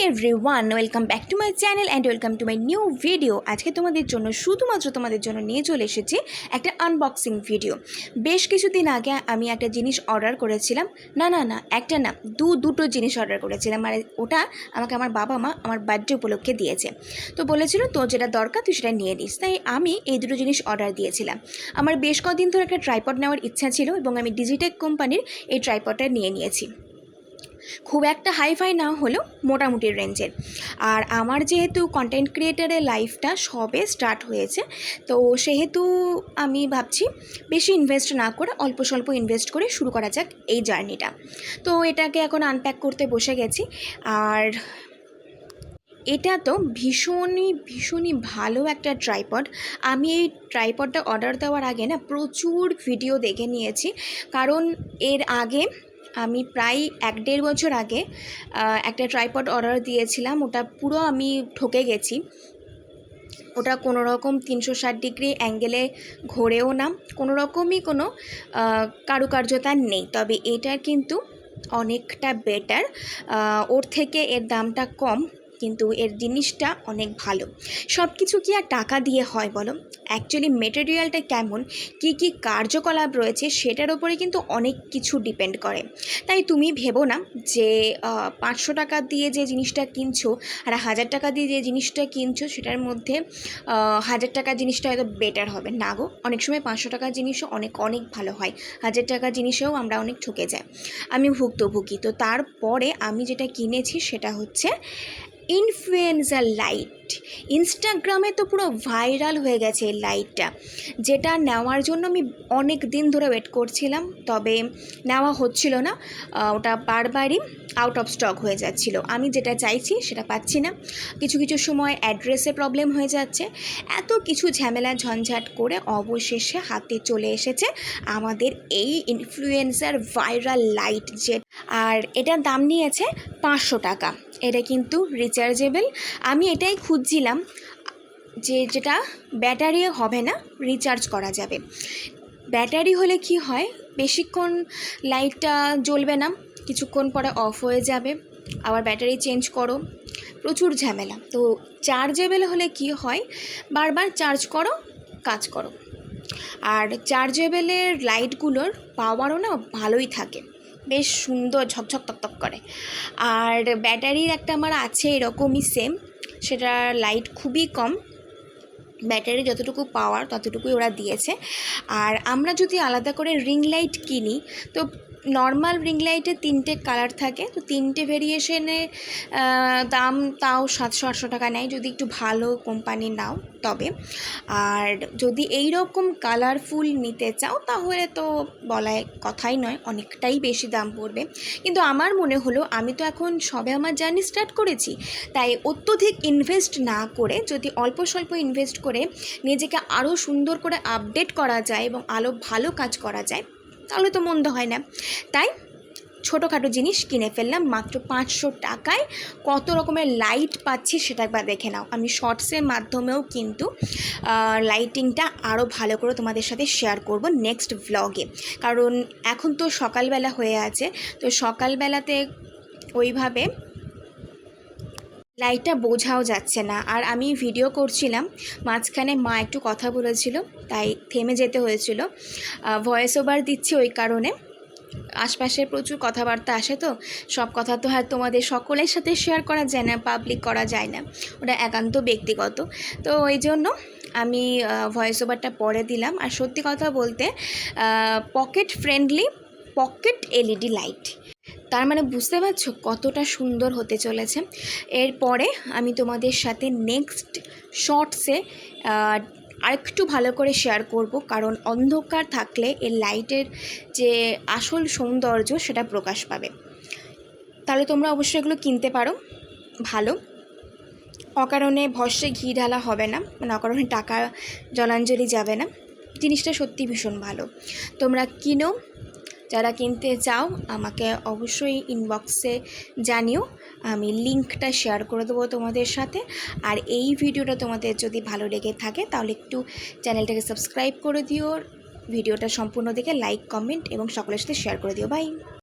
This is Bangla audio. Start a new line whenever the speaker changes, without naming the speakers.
Everyone, welcome back to my channel and welcome to my new video. আজকে তোমাদের জন্য শুধুমাত্র তোমাদের জন্য নিয়ে চলে এসেছি একটা আনবক্সিং ভিডিও। বেশ কিছুদিন আগে আমি একটা জিনিস অর্ডার করেছিলাম, একটা না দুটো জিনিস অর্ডার করেছিলাম। আর ওটা আমাকে আমার বাবা মা আমার বার্থডে উপলক্ষে দিয়েছে। তো বলেছিল তোর যেটা দরকার তুই সেটা নিয়ে নিস, তাই আমি এই দুটো জিনিস অর্ডার দিয়েছিলাম। আমার বেশ কদিন ধরে একটা ট্রাইপড নেওয়ার ইচ্ছা ছিল এবং আমি ডিজিটেক কোম্পানির এই ট্রাইপডটা নিয়েছি। খুব একটা হাইফাই না হলেও মোটামুটি রেঞ্জের। আর আমার যেহেতু কন্টেন্ট ক্রিয়েটারের লাইফটা সবে স্টার্ট হয়েছে, তো সেহেতু আমি ভাবছি বেশি ইনভেস্ট না করে অল্প স্বল্প ইনভেস্ট করে শুরু করা যাক এই জার্নিটা। তো এটাকে এখন আনপ্যাক করতে বসে গেছি। আর এটা তো ভীষণই ভালো একটা ট্রাইপড। আমি এই ট্রাইপডটা অর্ডার দেওয়ার আগে না প্রচুর ভিডিও দেখে নিয়েছি, কারণ এর আগে আমি প্রায় 1-1.5 বছর আগে একটা ট্রাইপড অর্ডার দিয়েছিলাম। ওটা পুরো আমি ঠকে গেছি। ওটা কোনো রকম 360 ডিগ্রি অ্যাঙ্গেলে ঘোরেও না, কোনো রকমই কোনো কারুকার্যতা নেই। তবে এটার কিন্তু অনেকটা বেটার, ওর থেকে এর দামটা কম, কিন্তু এর জিনিসটা অনেক ভালো। সব কিছু কি আর টাকা দিয়ে হয় বলো? অ্যাকচুয়ালি মেটেরিয়ালটা কেমন, কি কার্যকলাপ রয়েছে সেটার উপরে কিন্তু অনেক কিছু ডিপেন্ড করে। তাই তুমি ভেবো না যে 500 টাকা দিয়ে যে জিনিসটা কিনছো আর 1000 টাকা দিয়ে যে জিনিসটা কিনছো সেটার মধ্যে 1000 টাকার জিনিসটা হয়তো বেটার হবে না গো। অনেক সময় 500 টাকার জিনিসও অনেক ভালো হয়, 1000 টাকার জিনিসেও আমরা অনেক ঠকে যাই। আমি ভুক্তভোগী। তো তারপরে আমি যেটা কিনেছি সেটা হচ্ছে ইনফ্লুয়েন্সার লাইট। ইনস্টাগ্রামে তো পুরো ভাইরাল হয়ে গেছে এই লাইটটা, যেটা নেওয়ার জন্য আমি অনেক দিন ধরে ওয়েট করছিলাম, তবে নেওয়া হচ্ছিল না। ওটা বারবারই আউট অফ স্টক হয়ে যাচ্ছিল। আমি যেটা চাইছি সেটা পাচ্ছি না। কিছু সময় অ্যাড্রেসে প্রবলেম হয়ে যাচ্ছে। এত কিছু ঝামেলা ঝঞ্ঝাট করে অবশেষে হাতে চলে এসেছে আমাদের এই ইনফ্লুয়েন্সার ভাইরাল লাইট জেট। আর এটার দাম নিয়েছে 500 টাকা। এটা কিন্তু রিচার্জেবল। আমি এটাই খুঁজছিলাম যেটা ব্যাটারি হবে না, রিচার্জ করা যাবে। ব্যাটারি হলে কি হয়, বেশিক্ষণ লাইটটা জ্বলবে না, কিছুক্ষণ পরে অফ হয়ে যাবে, আবার ব্যাটারি চেঞ্জ করো, প্রচুর ঝামেলা। তো চার্জেবল হলে কি হয়, বারবার চার্জ করো, কাজ করো। আর চার্জেবলের লাইটগুলোর পাওয়ারও না ভালোই থাকে, বেশ সুন্দর ঝকঝক তকতক করে। আর ব্যাটারির একটা আমার আছে এরকমই সেম, সেটার লাইট খুবই কম, ব্যাটারি যতটুকু পাওয়ার ততটুকুই ওরা দিয়েছে। আর আমরা যদি আলাদা করে রিং লাইট কিনি, তো নর্মাল রিং লাইটে 3টে কালার থাকে, তো 3টে ভেরিয়েশনে দাম তাও 700-800 টাকা নেয় যদি একটু ভালো কোম্পানি নাও তবে। আর যদি এই রকম কালারফুল নিতে চাও তাহলে তো বলায় কথাই নয়, অনেকটাই বেশি দাম পড়বে। কিন্তু আমার মনে হলো আমি তো এখন সবে আমার জার্নি স্টার্ট করেছি, তাই অত্যধিক ইনভেস্ট না করে যদি অল্প স্বল্প ইনভেস্ট করে নিজেকে আরও সুন্দর করে আপডেট করা যায় এবং আরও ভালো কাজ করা যায় তাহলে তো মন্দ হয় না। তাই ছোটোখাটো জিনিস কিনে ফেললাম মাত্র 500 টাকায়। কত রকমের লাইট পাচ্ছি সেটা একবার দেখে নাও। আমি শর্টসের মাধ্যমেও কিন্তু লাইটিংটা আরও ভালো করে তোমাদের সাথে শেয়ার করব নেক্সট ভ্লগে, কারণ এখন তো সকালবেলা হয়ে আছে, তো সকালবেলাতে ওইভাবে লাইটটা বোঝাও যাচ্ছে না। আর আমি ভিডিও করছিলাম, মাঝখানে মা একটু কথা বলেছিল তাই থেমে যেতে হয়েছিল। ভয়েস ওভার দিচ্ছি ওই কারণে, আশপাশে প্রচুর কথাবার্তা আসে, তো সব কথা তো আর তোমাদের সকলের সাথে শেয়ার করা যায় না, পাবলিক করা যায় না, ওটা একান্ত ব্যক্তিগত। তো ওই জন্য আমি ভয়েস ওভারটা পরে দিলাম। আর সত্যি কথা বলতে pocket friendly pocket LED light, তার মানে বুঝতে পারছো কতটা সুন্দর হতে চলেছে। এরপরে আমি তোমাদের সাথে নেক্সট শর্টসে আরেকটু ভালো করে শেয়ার করব, কারণ অন্ধকার থাকলে এর লাইটের যে আসল সৌন্দর্য সেটা প্রকাশ পাবে। তাহলে তোমরা অবশ্যই এগুলো কিনতে পারো। ভালো, অকারণে ভস্যে ঘি ঢালা হবে না, মানে অকারণে টাকা জলাঞ্জলি যাবে না। জিনিসটা সত্যি ভীষণ ভালো, তোমরা কিনো। যারা কিনতে চাও আমাকে অবশ্যই ইনবক্সে জানিও, আমি লিঙ্কটা শেয়ার করে দেবো তোমাদের সাথে। আর এই ভিডিওটা তোমাদের যদি ভালো লেগে থাকে তাহলে একটু চ্যানেলটাকে সাবস্ক্রাইব করে দিও, ভিডিওটা সম্পূর্ণ দেখে লাইক, কমেন্ট এবং সকলের সাথে শেয়ার করে দিও। বাই।